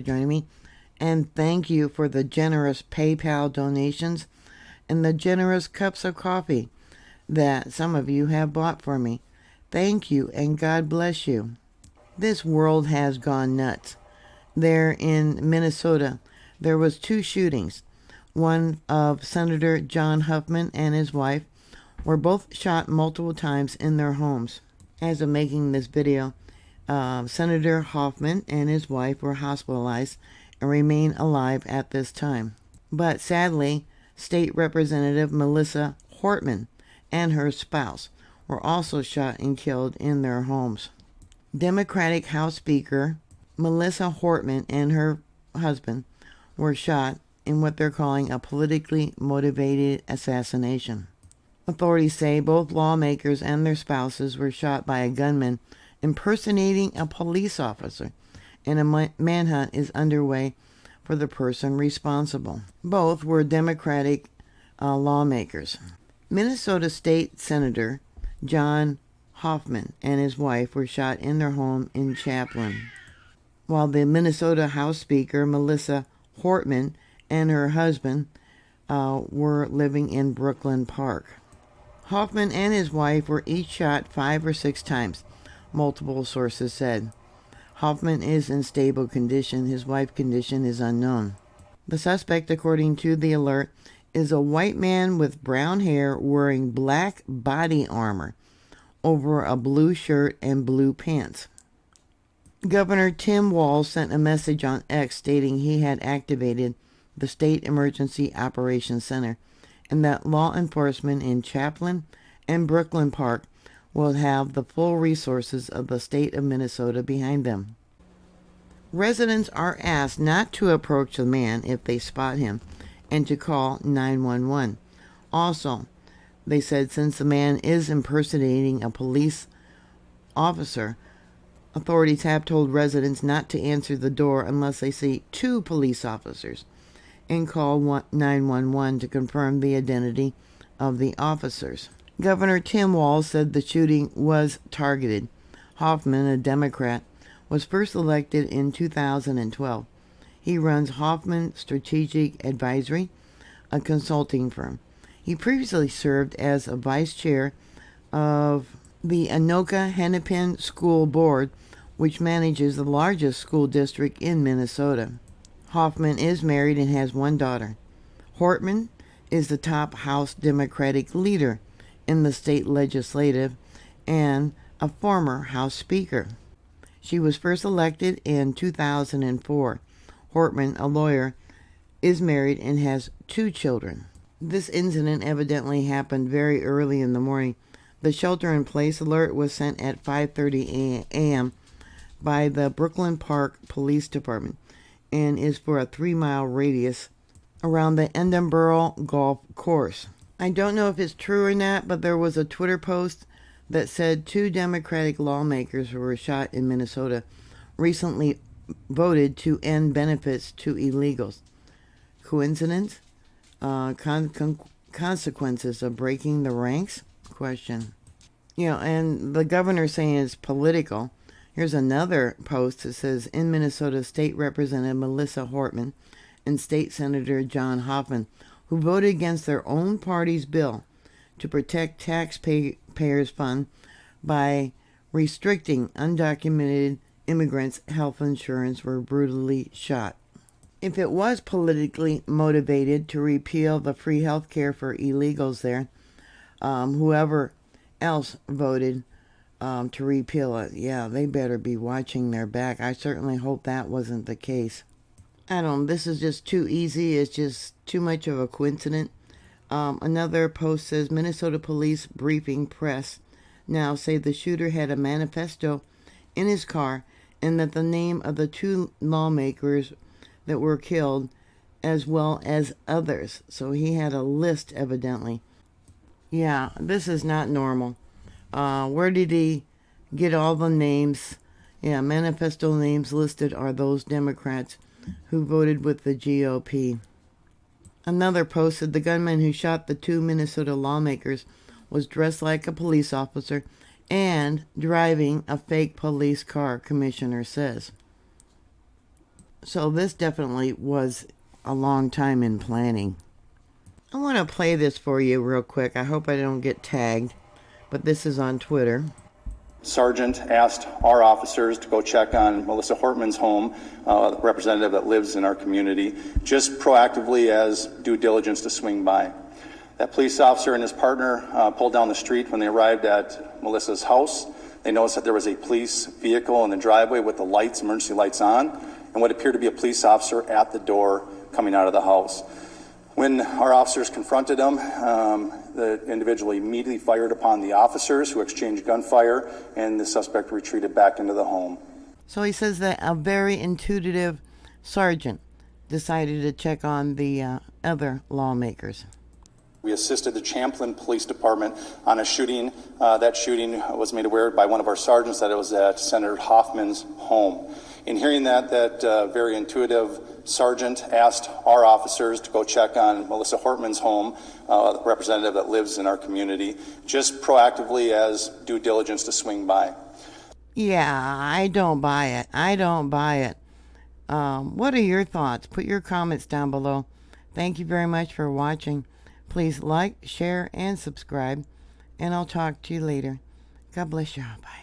joining me. And thank you for the generous PayPal donations and the generous cups of coffee that some of you have bought for me. Thank you, and God bless you. This world has gone nuts. There in Minnesota, there was 2 shootings. One of Senator John Hoffman and his wife were both shot multiple times in their homes. As of making this video, Senator Hoffman and his wife were hospitalized and remain alive at this time. But sadly, State Representative Melissa Hortman and her spouse were also shot and killed in their homes. Democratic House Speaker Melissa Hortman and her husband were shot in what they're calling a politically motivated assassination. Authorities say both lawmakers and their spouses were shot by a gunman impersonating a police officer, and a manhunt is underway for the person responsible. Both were Democratic lawmakers. Minnesota State Senator John Hoffman and his wife were shot in their home in Chaplin, while the Minnesota House Speaker Melissa Hortman and her husband were living in Brooklyn Park. Hoffman and his wife were each shot 5 or 6 times, multiple sources said. Hoffman is in stable condition. His wife's condition is unknown. The suspect, according to the alert, is a white man with brown hair wearing black body armor over a blue shirt and blue pants. Governor Tim Walz sent a message on X stating he had activated the State Emergency Operations Center and that law enforcement in Chaplin and Brooklyn Park will have the full resources of the state of Minnesota behind them. Residents are asked not to approach the man if they spot him and to call 911. Also, they said since the man is impersonating a police officer, authorities have told residents not to answer the door unless they see 2 police officers and call 911 to confirm the identity of the officers. Governor Tim Walz said the shooting was targeted. Hoffman, a Democrat, was first elected in 2012. He runs Hoffman Strategic Advisory, a consulting firm. He previously served as a vice chair of the Anoka-Hennepin School Board, which manages the largest school district in Minnesota. Hoffman is married and has 1 daughter. Hortman is the top House Democratic leader in the state legislative and a former House Speaker. She was first elected in 2004. Hortman, a lawyer, is married and has 2 children. This incident evidently happened very early in the morning. The shelter-in-place alert was sent at 5:30 a.m. by the Brooklyn Park Police Department and is for a 3-mile radius around the Edinburgh Golf Course. I don't know if it's true or not, but there was a Twitter post that said 2 Democratic lawmakers who were shot in Minnesota recently voted to end benefits to illegals. Coincidence? Consequences of breaking the ranks? Question. And the governor saying it's political. Here's another post that says, in Minnesota, State Representative Melissa Hortman and State Senator John Hoffman, who voted against their own party's bill to protect taxpayers' funds by restricting undocumented immigrants' health insurance, were brutally shot. If it was politically motivated to repeal the free health care for illegals there, whoever else voted to repeal it, yeah, they better be watching their back. I certainly hope that wasn't the case. I don't know, this is just too easy. It's just too much of a coincidence. Another post says, Minnesota police briefing press now say the shooter had a manifesto in his car and that the name of the 2 lawmakers that were killed as well as others. So he had a list evidently. Yeah, this is not normal. Where did he get all the names? Yeah, manifesto names listed are those Democrats who voted with the GOP. Another post said the gunman who shot the 2 Minnesota lawmakers was dressed like a police officer and driving a fake police car, commissioner says. So this definitely was a long time in planning. I want to play this for you real quick. I hope I don't get tagged, but this is on Twitter. Sergeant asked our officers to go check on Melissa Hortman's home, the representative that lives in our community, just proactively as due diligence to swing by. That police officer and his partner pulled down the street when they arrived at Melissa's house. They noticed that there was a police vehicle in the driveway with the lights, emergency lights on, and what appeared to be a police officer at the door coming out of the house. When our officers confronted him, the individual immediately fired upon the officers, who exchanged gunfire, and the suspect retreated back into the home. So he says that a very intuitive sergeant decided to check on the other lawmakers. We assisted the Champlin Police Department on a shooting. That shooting was made aware by one of our sergeants that it was at Senator Hoffman's home. In hearing that very intuitive sergeant asked our officers to go check on Melissa Hortman's home, the representative that lives in our community, just proactively as due diligence to swing by. Yeah, I don't buy it. I don't buy it. What are your thoughts? Put your comments down below. Thank you very much for watching. Please like, share, and subscribe, and I'll talk to you later. God bless you. Bye.